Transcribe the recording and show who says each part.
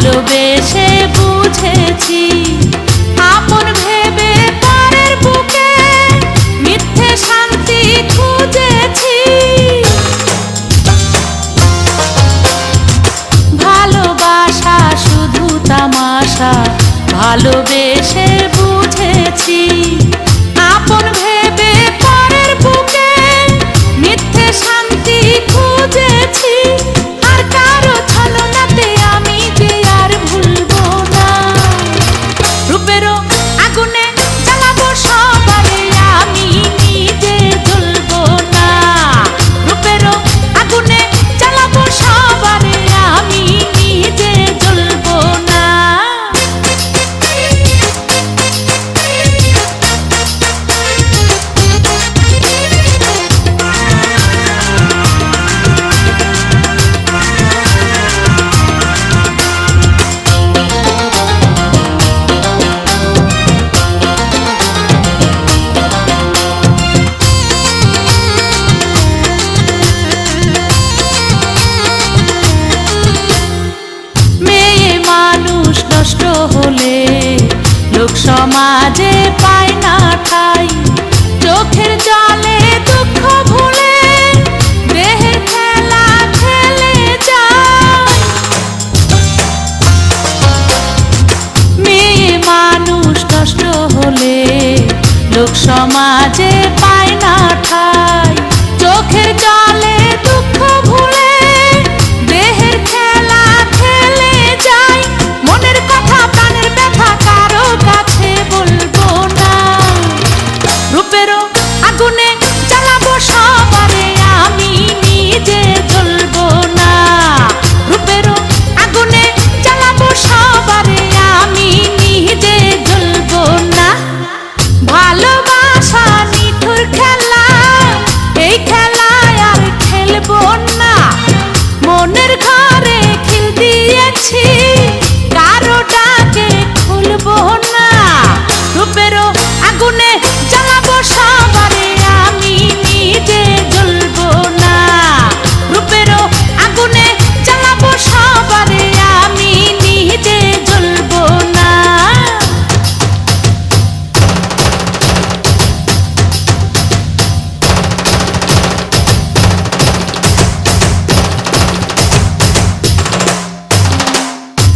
Speaker 1: ভালোবেসে বুঝেছি আপন ভেবে পরের বুকে মিথ্যে শান্তি খুঁজেছি। ভালোবাসা শুধু তামাশা ভালোবেসে বুঝেছি আপন ভেবে পরের বুকে মিথ্যে শান্তি খুঁজেছি। আর কারো ছলনাতে আমি যে আর ভুলবো না, রূপেরও আগুনে জ্বালাবো সবারে আমি নিজে জ্বলবো না। রূপেরও আগুনে জ্বালাবো সবারে আমি নিজে জ্বলবো না। মেয়ে মানুষ নষ্ট হলে লোক সমাজে